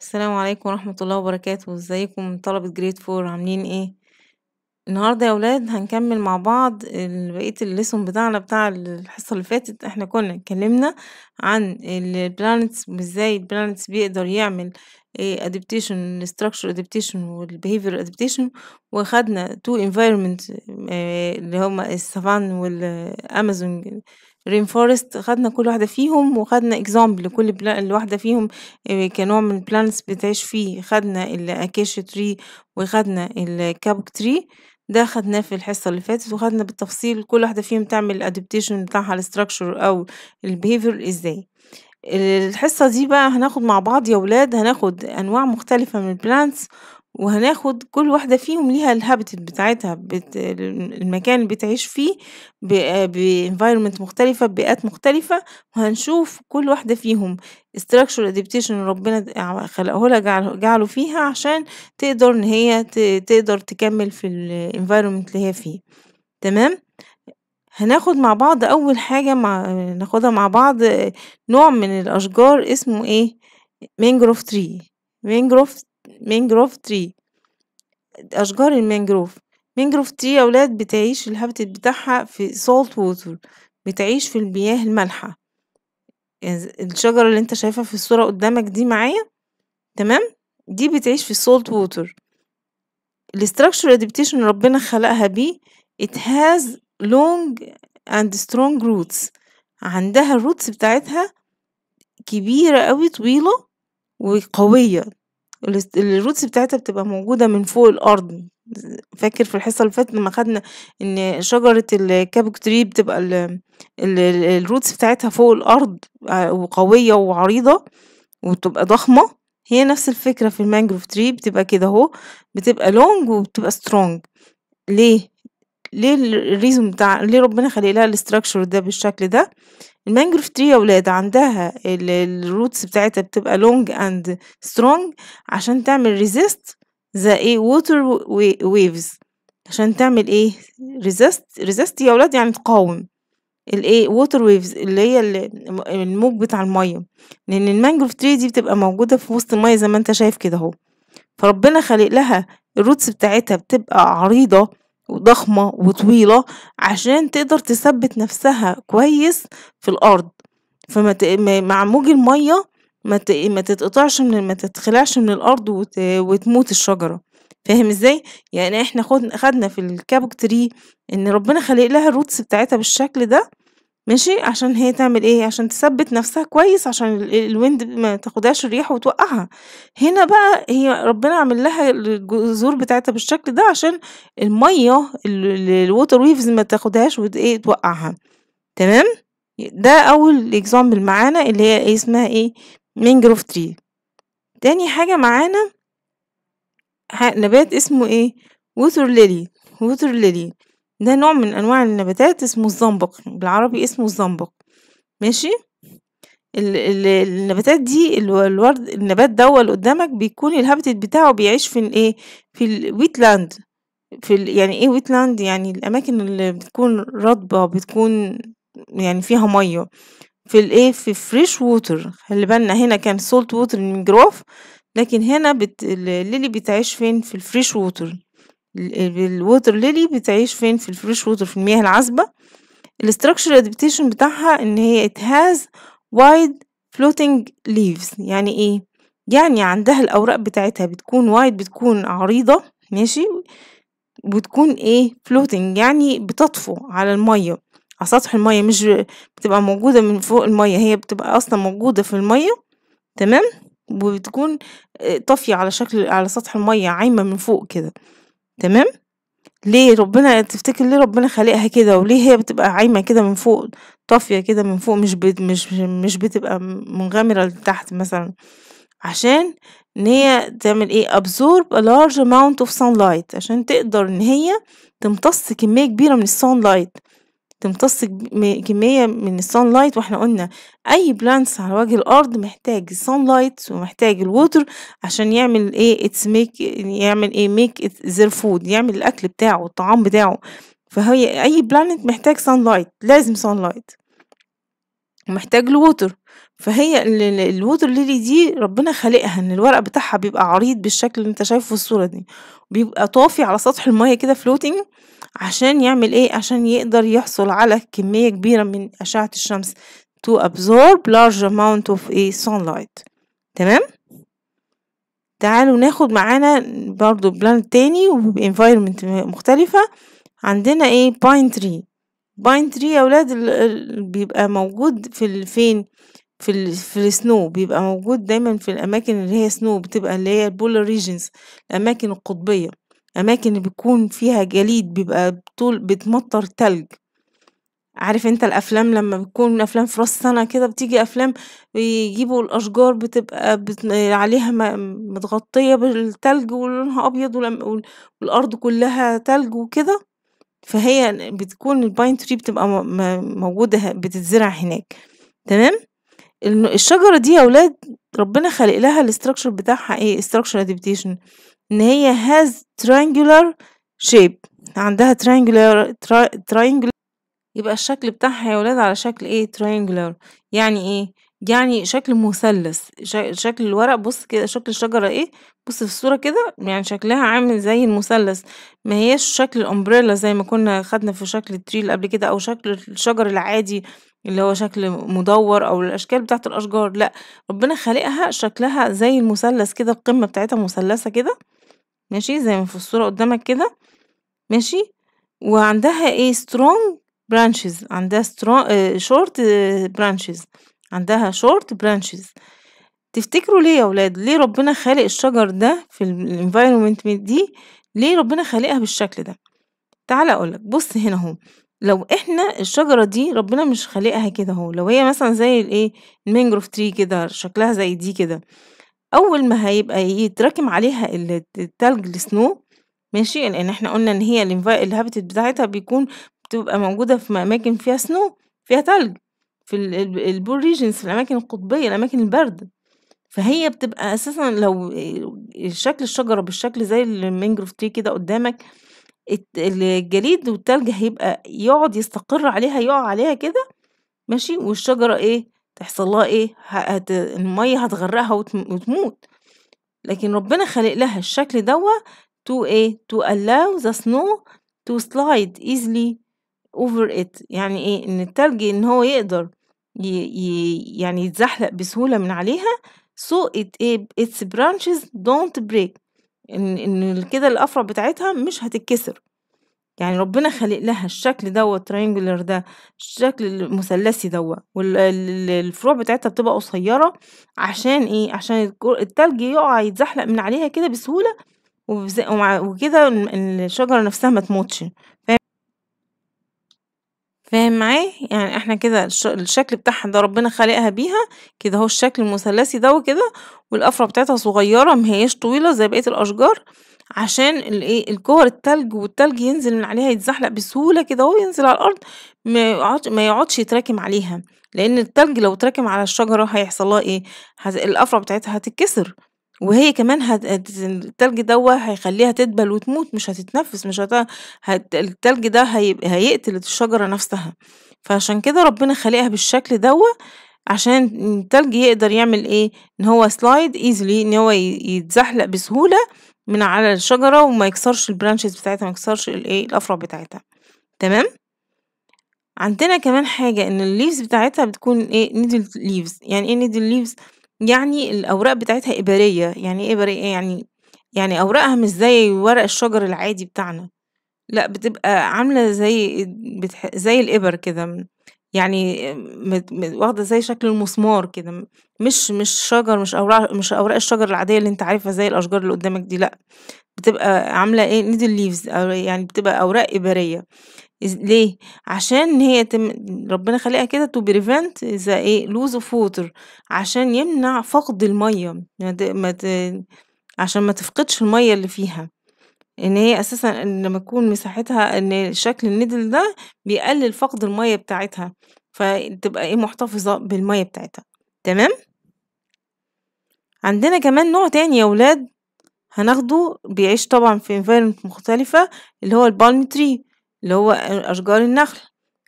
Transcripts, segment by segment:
السلام عليكم ورحمة الله وبركاته، ازيكم طلبة جريد 4 عاملين ايه؟ النهارده يا ولاد هنكمل مع بعض بقية الليسون بتاعنا بتاع الحصة اللي فاتت. احنا كنا اتكلمنا عن البلانتس وازاي البلانتس بيقدر يعمل adaptation structure adaptation والbehavior adaptation، وخدنا two environment اللي هما السافان والامازون رين فورست. خدنا كل واحدة فيهم وخدنا example لكل واحدة فيهم كنوع من البلانتس بتعيش فيه. خدنا الاكاشيا تري وخدنا الكابوك تري، ده خدناه في الحصة اللي فاتت، وخدنا بالتفصيل كل واحدة فيهم تعمل الادابتيشن بتاعها الستراكشر او البيهيفير ازاي. الحصة دي بقى هناخد مع بعض يا ولاد، هناخد انواع مختلفة من البلانتس، وهناخد كل واحدة فيهم ليها الهابيتات بتاعتها، المكان اللي بتعيش فيه بانفايرمنت مختلفة، ببيئات مختلفة، وهنشوف كل واحدة فيهم structural adaptation ربنا خلقه لها جعله فيها عشان تقدر ان هي تقدر تكمل في الانفايرمنت اللي هي فيه. تمام. هناخد مع بعض اول حاجة ناخدها مع بعض نوع من الاشجار اسمه ايه؟ مانجروف تري. مانجروف تري، اشجار المانجروف. مانجروف تري يا اولاد بتعيش الهابيتات بتاعها في سولت ووتر، بتعيش في المياه المالحة. الشجرة اللي انت شايفها في الصورة قدامك دي معايا، تمام، دي بتعيش في السولت ووتر. الستراكشر ادابتيشن ربنا خلقها بيه it has long and strong roots، عندها الروتس بتاعتها كبيرة قوي، طويلة وقوية. الروتس بتاعتها بتبقى موجودة من فوق الأرض. فاكر في الحصة اللي فاتت لما خدنا ان شجرة الكابوك تري بتبقى الروتس بتاعتها فوق الأرض وقوية وعريضة وبتبقى ضخمة. هي نفس الفكرة في المانجروف تري، بتبقى كده اهو، بتبقى لونج وبتبقى سترونج. ليه الريزون بتاع ليه ربنا خلق لها الاستراكشر ده بالشكل ده؟ المانجروف تري يا ولاد عندها الروتس بتاعتها بتبقى لونج اند سترونج عشان تعمل ريزيست ذا ايه ووتر ويفز. عشان تعمل ايه؟ ريزيست يا ولاد يعني تقاوم الايه ووتر ويفز اللي هي الموج بتاع الميه، لان المانجروف تري دي بتبقى موجوده في وسط الميه زي ما انت شايف كده اهو. فربنا خلق لها الروتس بتاعتها بتبقى عريضه وضخمه وطويله عشان تقدر تثبت نفسها كويس في الارض، مع موج الميه ما تتقطعش ما تتخلعش من الارض وتموت الشجره. فاهم ازاي؟ يعني احنا خدنا في الكابوك تري ان ربنا خلق لها الروتس بتاعتها بالشكل ده، ماشي، عشان هي تعمل ايه؟ عشان تثبت نفسها كويس، عشان الويند ما تاخدهاش الريح وتوقعها. هنا بقى هي ربنا عامل لها الجذور بتاعتها بالشكل ده عشان الميه الووتر ويفز ما تاخدهاش وايه توقعها. تمام. ده اول اكزامبل معانا اللي هي ايه اسمها ايه؟ مانجروف تري. تاني حاجه معانا نبات اسمه ايه؟ ووتر ليلي. ووتر ليلي ده نوع من انواع النباتات اسمه الزنبق، بالعربي اسمه الزنبق، ماشي. النباتات دي الورد، النبات ده اللي قدامك بيكون الهابيتات بتاعه بيعيش في الايه؟ في الويت لاند. يعني ايه ويت لاند؟ يعني الاماكن اللي بتكون رطبه، بتكون يعني فيها ميه. في الايه؟ في فريش ووتر. خلي بالنا هنا كان سولت ووتر من جروف، لكن هنا الليلي بتعيش فين؟ في الفريش ووتر. الووتر ليلي بتعيش فين؟ في الفريش ووتر، في المياه العذبة. الاستراكشر ادابتيشن بتاعها ان هي it has wide floating leaves. يعني ايه؟ يعني عندها الاوراق بتاعتها بتكون وايد، بتكون عريضة، ماشي، بتكون ايه؟ floating يعني بتطفو على المية، على سطح المية، مش بتبقى موجودة من فوق المية، هي بتبقى اصلا موجودة في المية. تمام. وبتكون طافية على شكل على سطح المية، عايمة من فوق كده. تمام. ليه ربنا تفتكر ليه ربنا خلقها كده؟ وليه هي بتبقى عايمة كده من فوق، طافية كده من فوق، مش بتبقى منغمرة لتحت مثلا؟ عشان ان هي تعمل ايه؟ absorb a large amount of sunlight، عشان تقدر ان هي تمتص كمية كبيرة من الsunlight، تمتص كمية من الsunlight. واحنا قلنا اي plants على وجه الارض محتاج sunlight ومحتاج الووتر عشان يعمل ايه؟ يعمل ايه؟ make it their food، يعمل الاكل بتاعه، الطعام بتاعه. فهي اي planet محتاج sunlight، لازم sunlight، ومحتاج الووتر. فهي الووتر ليلي دي ربنا خالقها ان الورق بتاعها بيبقى عريض بالشكل اللي انت شايفه في الصورة دي، بيبقى طافي على سطح المية كده فلوتنج، عشان يعمل ايه؟ عشان يقدر يحصل على كمية كبيرة من أشعة الشمس to absorb large amount of a sunlight. تمام؟ تعالوا ناخد معانا برضو بلانت تاني وبانفايرمنت مختلفة. عندنا ايه؟ باين تري. باين تري يا ولاد بيبقى موجود فين؟ في السنو، بيبقى موجود دايما في الاماكن اللي هي سنو، بتبقى اللي هي البولار ريجنز، الاماكن القطبيه، اماكن اللي بيكون فيها جليد، بيبقى طول بتمطر تلج. عارف انت الافلام لما بتكون افلام في راس سنه كده، بتيجي افلام بيجيبوا الاشجار بتبقى عليها متغطيه بالتلج ولونها ابيض والارض كلها تلج وكده. فهي بتكون الباين تري بتبقى موجوده، بتتزرع هناك. تمام؟ الشجرة دي يا ولاد ربنا خلق لها الاستراكشر بتاعها ايه؟ structural adaptation، ان هي has triangular shape، عندها triangular يبقى الشكل بتاعها يا ولاد على شكل ايه؟ triangular. يعني ايه؟ يعني شكل مثلث. شكل الورق، بص كده شكل الشجرة ايه، بص في الصورة كده، يعني شكلها عامل زي المثلث، ما هيش شكل الامبريلا زي ما كنا خدنا في شكل التري اللي قبل كده، او شكل الشجر العادي اللي هو شكل مدور، او الاشكال بتاعت الاشجار. لا، ربنا خالقها شكلها زي المثلث كده، القمة بتاعتها مثلثة كده، ماشي زي ما في الصورة قدامك كده، ماشي. وعندها ايه؟ strong branches، عندها short branches، عندها short branches. تفتكروا ليه يا ولاد؟ ليه ربنا خالق الشجر ده في الانفايرمنت دي؟ ليه ربنا خالقها بالشكل ده؟ تعال اقولك، بص هنا اهو، لو احنا الشجرة دي ربنا مش خالقها كده اهو، لو هي مثلا زي الايه؟ المانجروف تري كده، شكلها زي دي كده، اول ما هيبقى يتراكم عليها التلج السنو، ماشي، لان احنا قلنا ان هي الهابيتات بتاعتها بتبقى موجودة في اماكن فيها سنو، فيها تلج، في البول ريجنز، في الاماكن القطبية، الاماكن البرد. فهي بتبقى اساسا لو شكل الشجرة بالشكل زي المانجروف تري كده قدامك، الجليد والتلج هيبقى يقعد يستقر عليها، يقع عليها كده، ماشي، والشجرة ايه تحصل لها؟ ايه؟ المية هتغرقها وتموت. لكن ربنا خلق لها الشكل دوا to ايه؟ to allow the snow to slide easily over it. يعني ايه؟ ان التلج ان هو يقدر يعني يتزحلق بسهولة من عليها، so its branches don't break، ان كده الافرع بتاعتها مش هتتكسر. يعني ربنا خلق لها الشكل دوا triangular ده، الشكل المثلثي دوا، والفروع بتاعتها بتبقى قصيرة، عشان ايه؟ عشان التلج يقع يتزحلق من عليها كده بسهولة، وكده الشجرة نفسها ما تموتش. فاهم معايا؟ يعني احنا كده الشكل بتاعها ده ربنا خلقها بيها كده، هو الشكل المثلثي ده وكده، والافرع بتاعتها صغيرة، ما هياش طويلة زي بقية الاشجار، عشان الايه؟ الكور التلج، والتلج ينزل من عليها يتزحلق بسهولة كده، هو ينزل على الارض، ما يقعدش يتراكم عليها، لان التلج لو تراكم على الشجرة هيحصل لها ايه؟ الافرع بتاعتها هتتكسر، وهي كمان التلج دوا هيخليها تدبل وتموت، مش هتتنفس، مش التلج ده هيقتل الشجرة نفسها. فعشان كده ربنا خلقها بالشكل دوا، عشان التلج يقدر يعمل ايه؟ ان هو سلايد ايزلي، ان هو يتزحلق بسهولة من على الشجرة، وما يكسرش البرانشز بتاعتها، ما يكسرش الايه؟ الافرع بتاعتها. تمام؟ عندنا كمان حاجة، ان الليفز بتاعتها بتكون ايه؟ نيدل ليفز. يعني ايه نيدل ليفز؟ يعني الاوراق بتاعتها ابرية. يعني ايه ابرية؟ يعني اوراقها مش زي ورق الشجر العادي بتاعنا، لأ، بتبقى عاملة زي الإبر كده، يعني واخدة زي شكل المسمار كده، مش شجر، مش أوراق الشجر العادية اللي أنت عارفها زي الأشجار اللي قدامك دي، لأ، بتبقى عاملة إيه؟ needle leaves، أو يعني بتبقى أوراق إبرية. ليه؟ عشان هي ربنا خالقها كده to prevent the إيه؟ lose of water، عشان يمنع فقد المَيّة، عشان ما تفقدش المَيّة اللي فيها. إن هي أساسًا لمّا تكون مساحتها، إن شكل النِدل ده بيقلل فقد المَيّة بتاعتها، فتبقى إيه؟ محتفظة بالمَيّة بتاعتها. تمام؟ عندنا كمان نوع تاني يا ولاد هناخده، بيعيش طبعًا في environment مختلفة، اللي هو الpalm tree، اللي هو أشجار النخل.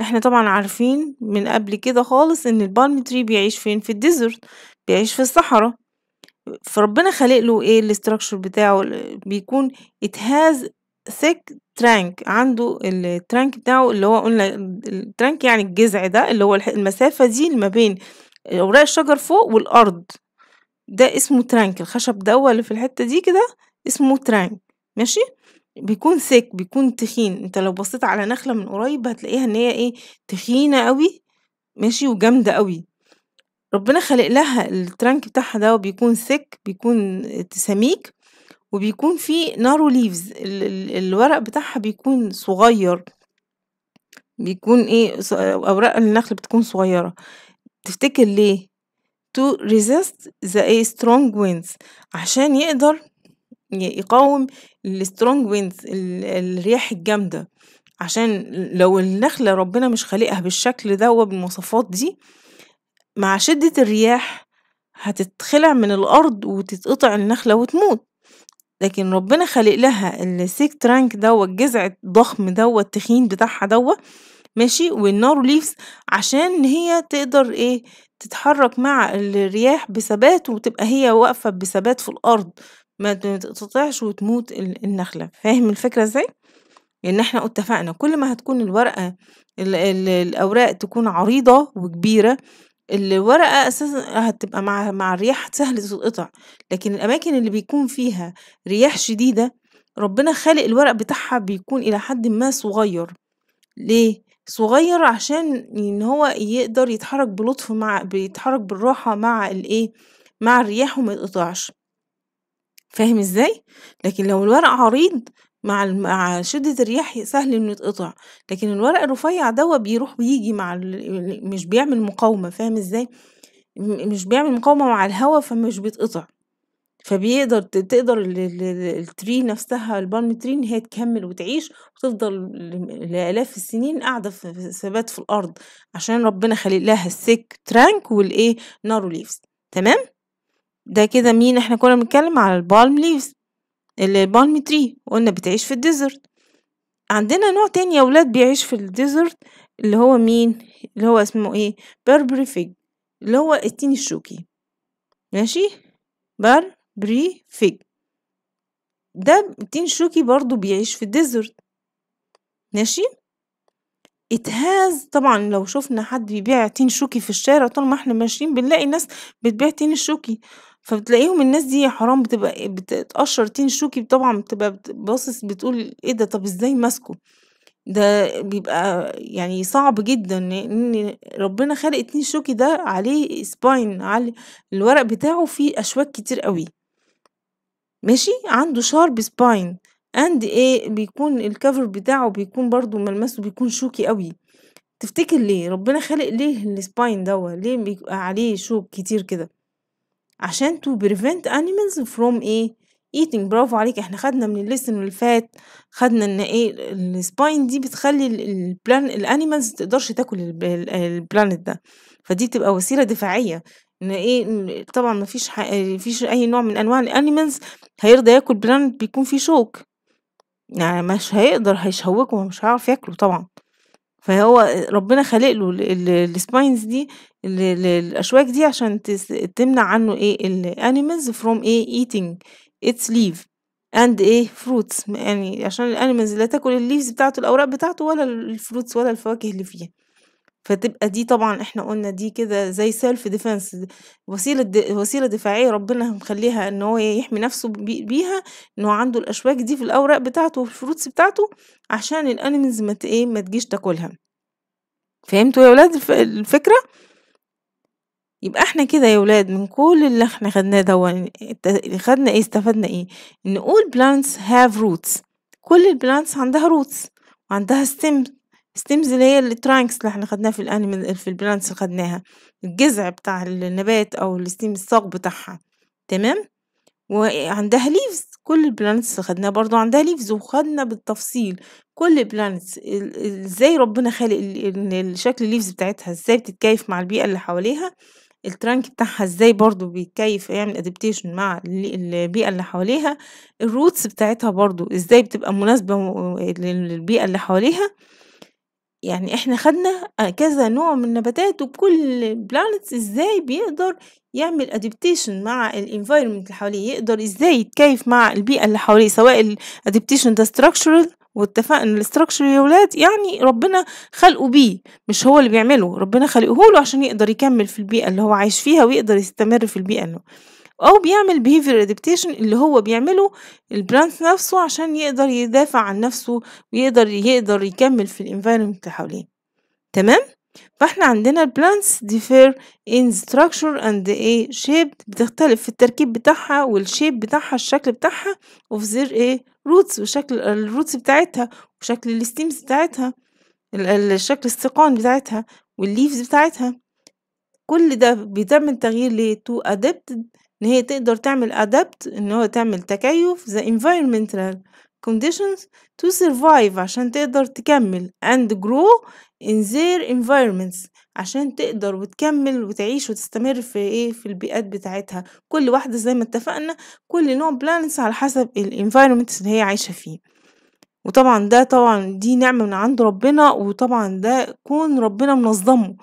إحنا طبعًا عارفين من قبل كده خالص إن الpalm tree بيعيش فين، في الdesert، بيعيش في الصحرا. فربنا خالق له إيه الstructure بتاعه بيكون it has thick trunk، عنده الtrunk بتاعه اللي هو قُلنا الtrunk يعني الجذع ده اللي هو المسافة دي اللي ما بين أوراق الشجر فوق والأرض، ده اسمه trunk، الخشب دوّة اللي في الحتة دي كده اسمه trunk، ماشي؟ بيكون thick، بيكون تخين، أنت لو بصيت على نخلة من قريب هتلاقيها إن هي إيه، تخينة أوي، ماشي، وجامدة أوي. ربنا خالق لها الtrunk بتاعها ده وبيكون thick، بيكون سميك، وبيكون فيه narrow leaves، الورق بتاعها بيكون صغير، بيكون إيه أوراق النخل بتكون صغيرة. تفتكر ليه؟ to resist the strong winds، عشان يقدر يقاوم الstrong winds الرياح الجامدة، عشان لو النخلة ربنا مش خالقها بالشكل دوّة بالمواصفات دي، مع شدة الرياح هتتخلع من الأرض وتتقطع النخلة وتموت. لكن ربنا خالق لها الsick trunk دوّة، الجذع الضخم دوّة التخين بتاعها دوّة، ماشي، والnarrow leaves عشان هي تقدر إيه، تتحرك مع الرياح بثبات وتبقى هي واقفة بثبات في الأرض، ما تتقطعش وتموت النخلة. فاهم الفكرة إزاي؟ لإن إحنا اتفقنا كل ما هتكون الورقة الأوراق تكون عريضة وكبيرة، الورقة أساسًا هتبقى مع الرياح سهل تتقطع، لكن الأماكن اللي بيكون فيها رياح شديدة، ربنا خالق الورق بتاعها بيكون إلى حدٍ ما صغير. ليه؟ صغير عشان إن هو يقدر يتحرك بلطف بيتحرك بالراحة مع الإيه، مع الرياح وما يتقطعش. فاهم إزاي؟ لكن لو الورق عريض مع شدة الرياح سهل إنه يتقطع، لكن الورق الرفيع دوّة بيروح وييجي مع مش بيعمل مقاومة، فاهم إزاي؟ مش بيعمل مقاومة مع الهوا فمش بيتقطع، فبيقدر تقدر الtree نفسها الpalm tree إن هي تكمّل وتعيش وتفضل لآلاف السنين قاعدة في ثبات في الأرض، عشان ربنا خالق لها الthick trunk والإيه narrow leaves. تمام؟ ده كده مين؟ إحنا كنا بنتكلم على الpalm leaves الpalm tree، وقُلنا بتعيش في الdesert. عندنا نوع تاني يا ولاد بيعيش في الdesert اللي هو مين؟ اللي هو اسمه إيه Burberry fig، اللي هو التين الشوكي، ماشي، Burberry fig، ده التين الشوكي برضه بيعيش في الdesert، ماشي. it has طبعًا لو شُفنا حد بيبيع تين شوكي في الشارع طول ما إحنا ماشيين بنلاقي ناس بتبيع تين الشوكي، فبتلاقيهم الناس دي يا حرام بتبقى بتقشّر تين الشوكي، طبعًا بتبقى باصص بتقول إيه ده، طب إزاي ماسكه؟ ده بيبقى يعني صعب جدًا، لإن ربنا خالق التين الشوكي ده عليه spine، الورق بتاعه فيه أشواك كتير أوي، ماشي، عنده sharp spine and إيه، بيكون الcover بتاعه بيكون برضه ملمسه بيكون شوكي أوي. تفتكر ليه؟ ربنا خالق ليه الspine دوّة، ليه بيبقى عليه شوك كتير كده؟ عشان to prevent animals from إيه eating. برافو عليك، إحنا خدنا من الlesson اللي فات، خدنا إن إيه الspine دي بتخلّي الanimals ما تقدرش تاكل الplanet ده، فدي بتبقى وسيلة دفاعية، إن إيه طبعًا ما فيش أي نوع من أنواع الanimals هيرضى ياكل planet بيكون فيه شوك، يعني مش هيقدر هيشوكه ومش هيعرف ياكله طبعًا. فهو ربنا خالق له الspines دي الأشواك دي عشان تمنع عنه إيه الanimals from إيه eating its leaf and إيه fruits، يعني عشان الanimals لا تاكل الleaves بتاعته الأوراق بتاعته ولا الfruits ولا الفواكه اللي فيه. فتبقى دي طبعًا إحنا قُلنا دي كده زي self defense، وسيلة دفاعية ربنا مخلّيها إن هو يحمي نفسه بيها، إن هو عنده الأشواك دي في الأوراق بتاعته والfruits بتاعته عشان الanimals ما تجيش تاكلها. فهمتوا يا ولاد الفكرة؟ يبقى إحنا كده يا ولاد من كل اللي إحنا خدناه دوّة خدنا إيه، استفدنا إيه؟ إن all plants have roots، كل الplants عندها roots وعندها stems اللي هي الtrunks اللي إحنا خدناها في الplants اللي خدناها، الجذع بتاع النبات أو الstem الساق بتاعها، تمام؟ وعندها leaves، كل الplants اللي خدناها برضه عندها leaves، وخدنا بالتفصيل كل plants إزاي ربنا خالق شكل الleaves بتاعتها إزاي بتتكيف مع البيئة اللي حواليها، الtrunk بتاعها إزاي برضه بيتكيف يعمل adaptation مع البيئة اللي حواليها، الroots بتاعتها برضه إزاي بتبقى مناسبة للبيئة اللي حواليها، يعني إحنا خدنا كذا نوع من النباتات وكل plants إزاي بيقدر يعمل adaptation مع الenvironment اللي حواليه، يقدر إزاي يتكيف مع البيئة اللي حواليه، سواء الadaptation ده structural واتفقنا إن الstructure يا ولاد يعني ربنا خلقه بيه، مش هو اللي بيعمله، ربنا خلقه له عشان يقدر يكمل في البيئة اللي هو عايش فيها ويقدر يستمر في البيئة أو بيعمل behavior adaptation اللي هو بيعمله البلانت نفسه عشان يقدر يدافع عن نفسه ويقدر يكمل في الenvironment اللي حواليه. تمام؟ فاحنا عندنا البلانتس differ in structure and shape، بتختلف في التركيب بتاعها والشيب بتاعها، الشكل بتاعها of their roots، وشكل الروتس بتاعتها وشكل الستيمز بتاعتها، الشكل الساقان بتاعتها والليفز بتاعتها. كل ده بيتم تغيير ليه to adapt، إن هي تقدر تعمل adapt، إن هو تعمل تكيف the environmental conditions to survive، عشان تقدر تكمل and grow in their environments، عشان تقدر وتكمل وتعيش وتستمر في البيئات بتاعتها. كل واحدة زي ما اتفقنا كل نوع planets على حسب environment اللي هي عايشة فيه. وطبعا دي نعمة من عند ربنا، وطبعا ده كون ربنا منظمه.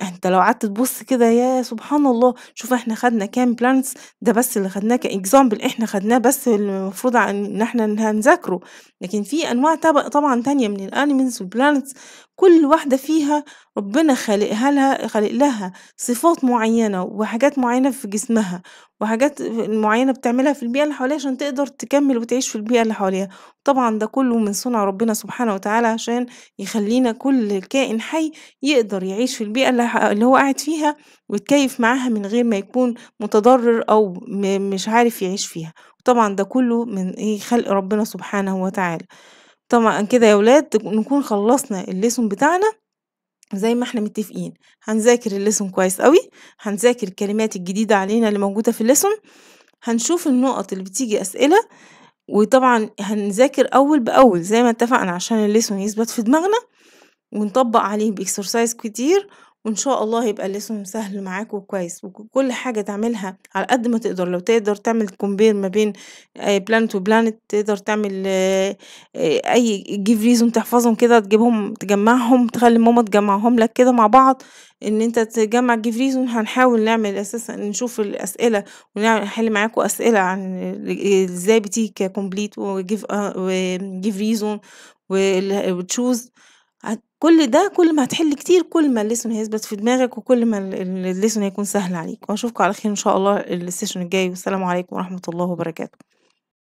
أنت لو قعدت تبُص كده ياه سبحان الله، شوف إحنا خدنا كام plants، ده بس اللي خدناه كexample، إحنا خدناه بس اللي المفروض إن إحنا هنذاكره، لكن في أنواع طبعًا تانية من الanimals والplants، كل واحدة فيها ربنا خالق لها صفات معيّنة وحاجات معيّنة في جسمها، وحاجات معيّنة بتعملها في البيئة اللي حواليها عشان تقدر تكمّل وتعيش في البيئة اللي حواليها. طبعًا ده كلّه من صنع ربنا سبحانه وتعالى عشان يخلّينا كل كائن حي يقدر يعيش في البيئة اللي هو قاعد فيها ويتكيف معاها من غير ما يكون متضرر أو مش عارف يعيش فيها. وطبعًا ده كله من خلق ربنا سبحانه وتعالى. طبعًا كده يا ولاد نكون خلصنا الlesson بتاعنا زي ما إحنا متفقين، هنذاكر الlesson كويس أوي، هنذاكر الكلمات الجديدة علينا اللي موجودة في الlesson، هنشوف النقط اللي بتيجي أسئلة، وطبعًا هنذاكر أول بأول زي ما اتفقنا عشان الlesson يثبت في دماغنا، ونطبّق عليه بexercise كتير، وإن شاء الله هيبقى الlesson سهل معاك وكويس، وكل حاجة تعملها على قد ما تقدر. لو تقدر تعمل compare ما بين planet وplanet، تقدر تعمل أي give reason تحفظهم كده، تجمّعهم، تخلّي ماما تجمّعهم لك كده مع بعض، إن أنت تجمّع give reason. هنحاول نعمل أساسًا نشوف الأسئلة نحل معاكم أسئلة عن إزاي بتيجي كcomplete وgive reason وchoose. كل ما هتحل كتير كل ما الlesson هيثبت في دماغك، وكل ما الlesson هيكون سهل عليك. وأشوفكم على خير إن شاء الله الsession الجاي، والسلام عليكم ورحمة الله وبركاته.